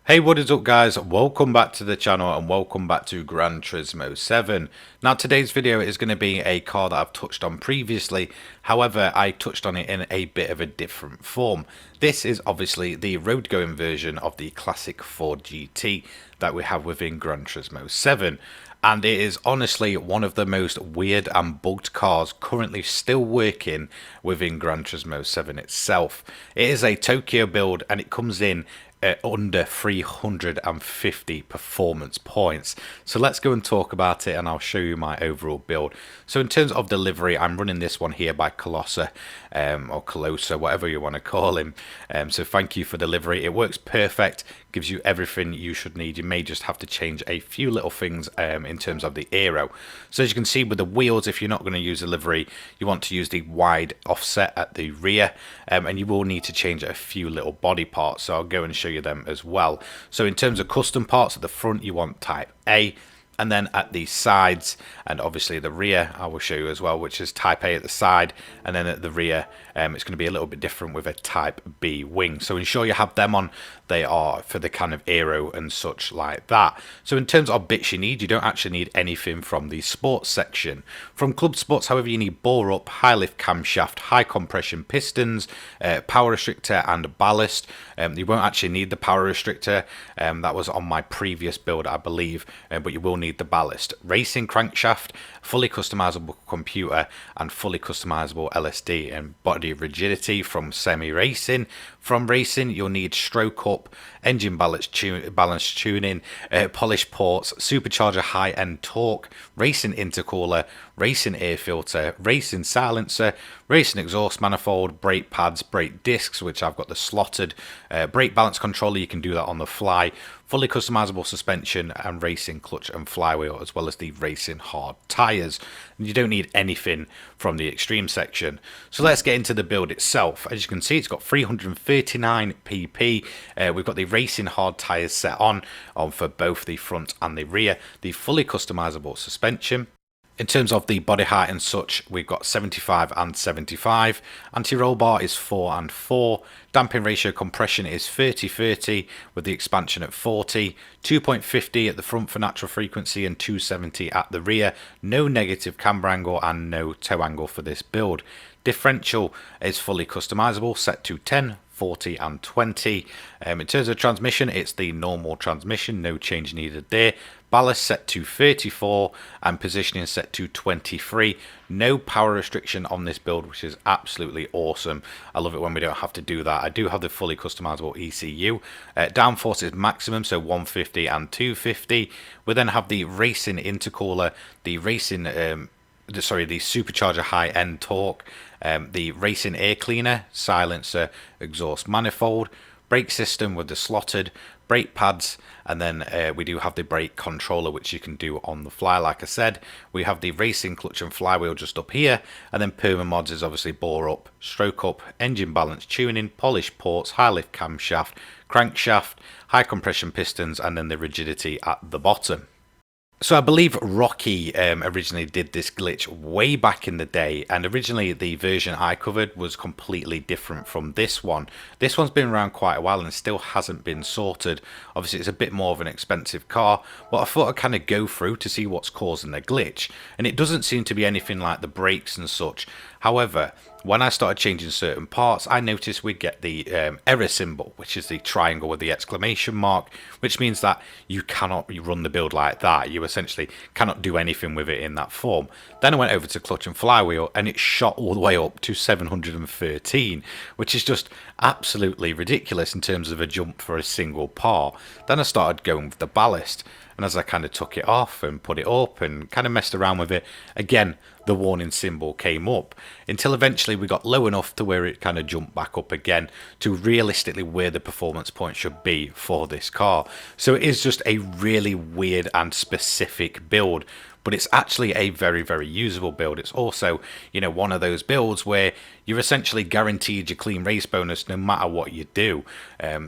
Hey, what is up guys? Welcome back to the channel and welcome back to Gran Turismo 7. Now today's video is going to be a car that I've touched on previously, however I touched on it in a bit of a different form. This is obviously the road going version of the classic Ford GT that we have within Gran Turismo 7. And it is honestly one of the most weird and bugged cars currently still working within Gran Turismo 7 itself. It is a Tokyo build and it comes in under 350 performance points. So let's go and talk about it and I'll show you my overall build. So in terms of delivery, I'm running this one here by Colossus or Colossa, whatever you want to call him. So thank you for delivery. It works perfect, gives you everything you should need. You may just have to change a few little things in terms of the aero. So as you can see with the wheels, if you're not going to use delivery, you want to use the wide offset at the rear, and you will need to change a few little body parts. So I'll go and show you them as well. So in terms of custom parts at the front, you want type A, and then at the sides and obviously the rear I will show you as well, which is type A at the side, and then at the rear it's going to be a little bit different with a type B wing. So ensure you have them on. They are for the kind of aero and such like that. So in terms of bits you need, you don't actually need anything from the sports section. From club sports, however, you need bore up, high lift camshaft, high compression pistons, power restrictor and ballast. You won't actually need the power restrictor, that was on my previous build I believe, but you will need the ballast. Racing crankshaft, fully customizable computer and fully customizable LSD and body rigidity from semi-racing. From racing, you'll need stroke up, engine balance tuning, polished ports, supercharger high-end torque, racing intercooler, racing air filter, racing silencer, racing exhaust manifold, brake pads, brake discs, which I've got the slotted, brake balance controller, you can do that on the fly, fully customizable suspension and racing clutch and flywheel, as well as the racing hard tyres. And you don't need anything from the extreme section. So let's get into the build itself. As you can see, it's got 339 pp. We've got the racing hard tyres set on for both the front and the rear, the fully customizable suspension. In terms of the body height and such, we've got 75 and 75. Anti-roll bar is 4 and 4. Damping ratio compression is 30-30 with the expansion at 40. 2.50 at the front for natural frequency and 270 at the rear. No negative camber angle and no toe angle for this build. Differential is fully customizable, set to 10, 40 and 20. In terms of transmission, it's the normal transmission, no change needed there. Ballast set to 34 and positioning set to 23. No power restriction on this build, which is absolutely awesome. I love it when we don't have to do that. I do have the fully customizable ECU. Downforce is maximum, so 150 and 250. We then have the racing intercooler, the racing the supercharger high-end torque, the racing air cleaner, silencer, exhaust manifold, brake system with the slotted, brake pads, and then we do have the brake controller, which you can do on the fly. Like I said, we have the racing clutch and flywheel just up here, and then perma mods is obviously bore up, stroke up, engine balance tuning, polished ports, high lift camshaft, crankshaft, high compression pistons, and then the rigidity at the bottom. So I believe Rocky originally did this glitch way back in the day, and originally the version I covered was completely different from this one. This one's been around quite a while and still hasn't been sorted. Obviously it's a bit more of an expensive car, but I thought I'd kind of go through to see what's causing the glitch, and it doesn't seem to be anything like the brakes and such. However, when I started changing certain parts, I noticed we get the error symbol, which is the triangle with the exclamation mark, which means that you cannot run the build like that. You essentially cannot do anything with it in that form. Then I went over to clutch and flywheel and it shot all the way up to 713, which is just absolutely ridiculous in terms of a jump for a single part. Then I started going with the ballast, and as I kind of took it off and put it up and kind of messed around with it, again the warning symbol came up, until eventually we got low enough to where it kind of jumped back up again to realistically where the performance point should be for this car. So it is just a really weird and specific build, but it's actually a very, very usable build. It's also, you know, one of those builds where you're essentially guaranteed your clean race bonus no matter what you do.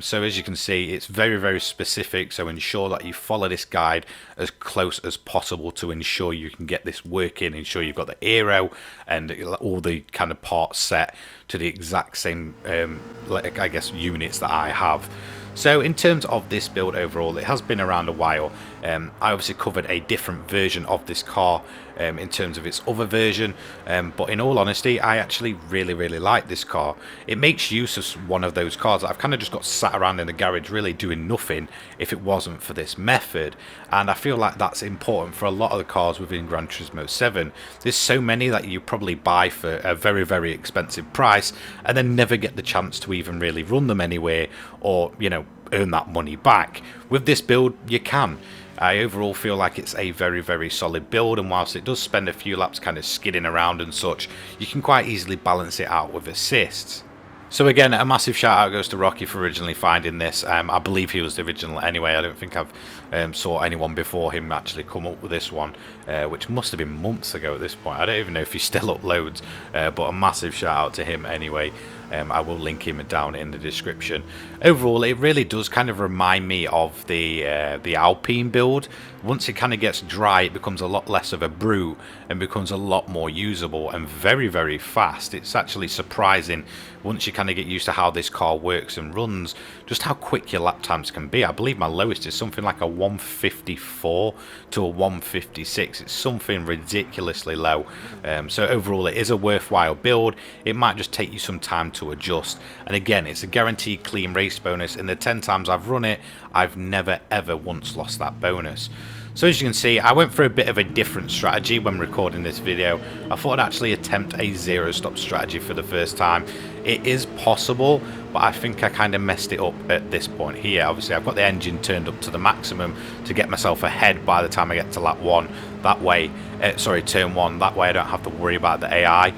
So as you can see, it's very, very specific, so ensure that you follow this guide as close as possible to ensure you can get this working, ensure you've got the aero and all the kind of parts set to the exact same I guess units that I have. So in terms of this build overall, it has been around a while. I obviously covered a different version of this car in terms of its other version, but in all honesty, I actually really like this car. It makes use of one of those cars that I've kind of just got sat around in the garage really doing nothing if it wasn't for this method, and I feel like that's important for a lot of the cars within Gran Turismo 7. There's so many that you probably buy for a very expensive price and then never get the chance to even really run them anywhere, or earn that money back. With this build you can. I overall feel like it's a very solid build, and whilst it does spend a few laps kind of skidding around and such, you can quite easily balance it out with assists. So again, a massive shout out goes to Rocky for originally finding this. I believe he was the original anyway. I don't think I've saw anyone before him actually come up with this one, which must have been months ago at this point. I don't even know if he still uploads, but a massive shout out to him anyway. I will link him down in the description. Overall, it really does kind of remind me of the Alpine build. Once it kind of gets dry, it becomes a lot less of a brute and becomes a lot more usable and very fast. It's actually surprising once you kind of get used to how this car works and runs, just how quick your lap times can be. I believe my lowest is something like a 154 to a 156. It's something ridiculously low. So overall, it is a worthwhile build. It might just take you some time to adjust, and again, it's a guaranteed clean race bonus. In the 10 times I've run it, I've never ever once lost that bonus. So as you can see, I went for a bit of a different strategy when recording this video. I thought I'd actually attempt a zero stop strategy for the first time. It is possible, but I think I kind of messed it up at this point here. Obviously I've got the engine turned up to the maximum to get myself ahead by the time I get to lap 1. That way, turn 1, that way I don't have to worry about the AI.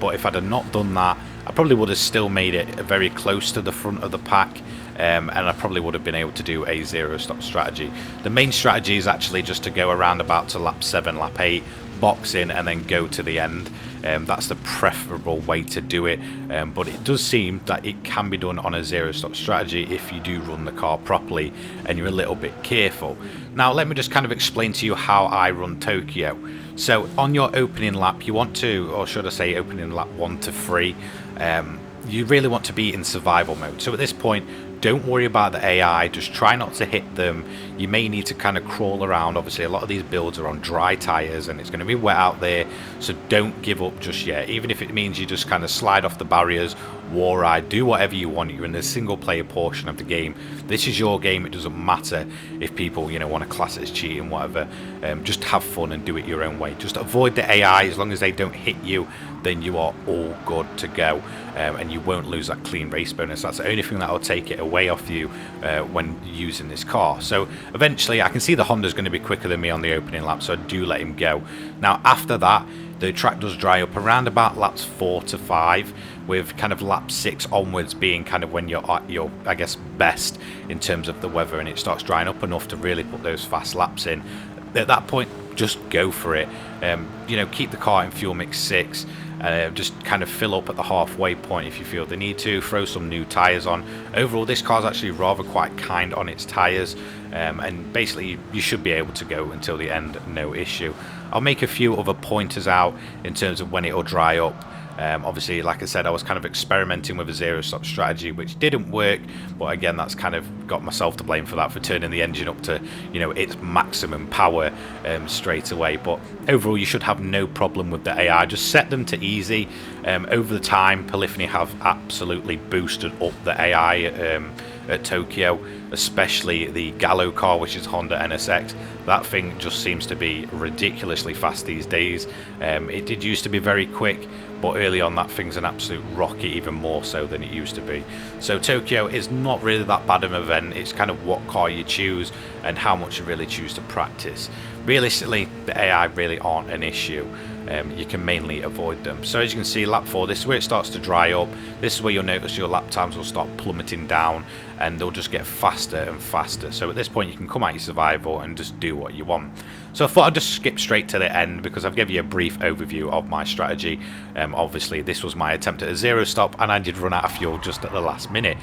But if I'd have not done that, I probably would have still made it very close to the front of the pack, and I probably would have been able to do a zero stop strategy. The main strategy is actually just to go around about to lap 7, lap 8, box in and then go to the end. That's the preferable way to do it, but it does seem that it can be done on a zero stop strategy if you do run the car properly and you're a little bit careful. Now let me just kind of explain to you how I run Tokyo. So on your opening lap, you want to, or should I say opening lap 1 to 3, you really want to be in survival mode. So at this point, don't worry about the AI, just try not to hit them. You may need to kind of crawl around. Obviously a lot of these builds are on dry tires and it's going to be wet out there, so don't give up just yet. Even if it means you just kind of slide off the barriers, war ride, do whatever you want. You're in the single player portion of the game. This is your game. It doesn't matter if people want to class it as cheating, whatever. Just have fun and do it your own way. Just avoid the AI. As long as they don't hit you, then you are all good to go, and you won't lose that clean race bonus. That's the only thing that will take it away off you when using this car. So eventually I can see the Honda's going to be quicker than me on the opening lap, so I do let him go. Now after that, the track does dry up around about laps 4 to 5, with kind of lap 6 onwards being kind of when you're at your, I guess, best in terms of the weather, and it starts drying up enough to really put those fast laps in. At that point, just go for it. Keep the car in fuel mix 6. Just kind of fill up at the halfway point if you feel the need to. Throw some new tyres on. Overall, this car's actually rather quite kind on its tyres, and basically you should be able to go until the end, no issue. I'll make a few other pointers out in terms of when it will dry up. Obviously, like I said, I was kind of experimenting with a zero stop strategy, which didn't work, but again, that's kind of got myself to blame for that, for turning the engine up to its maximum power straight away. But overall, you should have no problem with the AI. Just set them to easy. Over the time, Polyphony have absolutely boosted up the AI at Tokyo, especially the Gallo car, which is Honda NSX. That thing just seems to be ridiculously fast these days. It did used to be very quick, but early on that thing's an absolute rocket, even more so than it used to be. So Tokyo is not really that bad of an event. It's kind of what car you choose and how much you really choose to practice. Realistically, the AI really aren't an issue. You can mainly avoid them. So as you can see, lap 4, this is where it starts to dry up. This is where you'll notice your lap times will start plummeting down and they'll just get faster and faster. So at this point you can come out your survival and just do what you want. So I thought I'd just skip straight to the end because I've given you a brief overview of my strategy. Obviously this was my attempt at a zero stop and I did run out of fuel just at the last minute.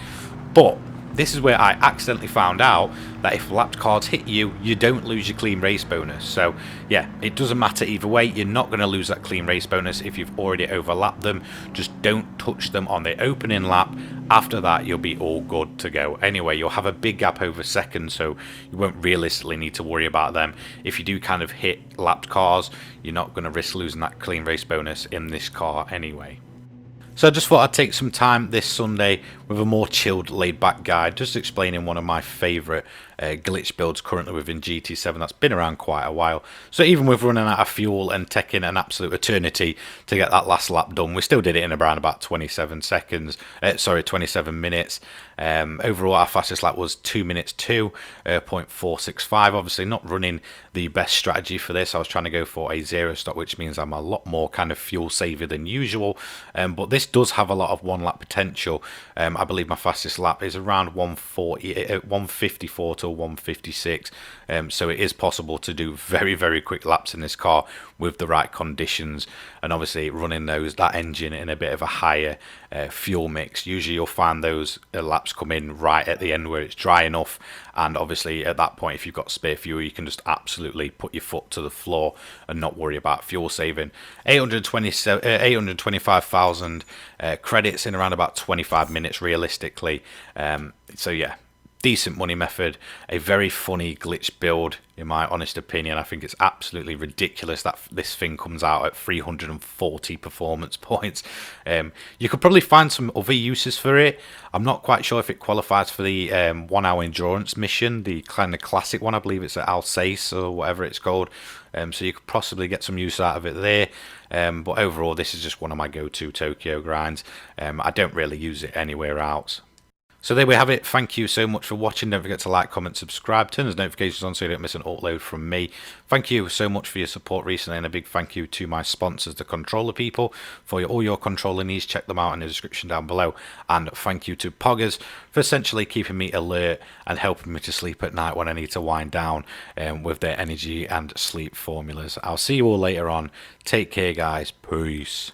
But This is where I accidentally found out that if lapped cars hit you, you don't lose your clean race bonus. So yeah, it doesn't matter either way. You're not going to lose that clean race bonus if you've already overlapped them. Just don't touch them on the opening lap. After that, you'll be all good to go. Anyway, you'll have a big gap over second, so you won't realistically need to worry about them. If you do kind of hit lapped cars, you're not going to risk losing that clean race bonus in this car anyway. So I just thought I'd take some time this Sunday with a more chilled, laid-back guide, just explaining one of my favourite glitch builds currently within GT7 that's been around quite a while. So even with running out of fuel and taking an absolute eternity to get that last lap done, we still did it in around about 27 minutes. Overall, our fastest lap was 2 minutes 2.465. Obviously, not running the best strategy for this. I was trying to go for a zero stop, which means I'm a lot more kind of fuel saver than usual. But this does have a lot of one lap potential. I believe my fastest lap is around 154 to 156. So it is possible to do very, very quick laps in this car with the right conditions, and obviously running that engine in a bit of a higher fuel mix. Usually you'll find those laps come in right at the end where it's dry enough, and obviously at that point, if you've got spare fuel, you can just absolutely put your foot to the floor and not worry about fuel saving. 825,000 credits in around about 25 minutes realistically. So yeah, decent money method, a very funny glitch build in my honest opinion. I think it's absolutely ridiculous that this thing comes out at 340 performance points. You could probably find some other uses for it. I'm not quite sure if it qualifies for the 1 hour endurance mission, the kind of classic one. I believe it's at Alsace or whatever it's called. So you could possibly get some use out of it there. But overall, this is just one of my go-to Tokyo grinds. I don't really use it anywhere else. So there we have it. Thank you so much for watching. Don't forget to like, comment, subscribe, turn those notifications on so you don't miss an upload from me. Thank you so much for your support recently, and a big thank you to my sponsors, the Controller People, for all your controller needs. Check them out in the description down below. And thank you to Poggers for essentially keeping me alert and helping me to sleep at night when I need to wind down with their energy and sleep formulas. I'll see you all later on. Take care, guys. Peace.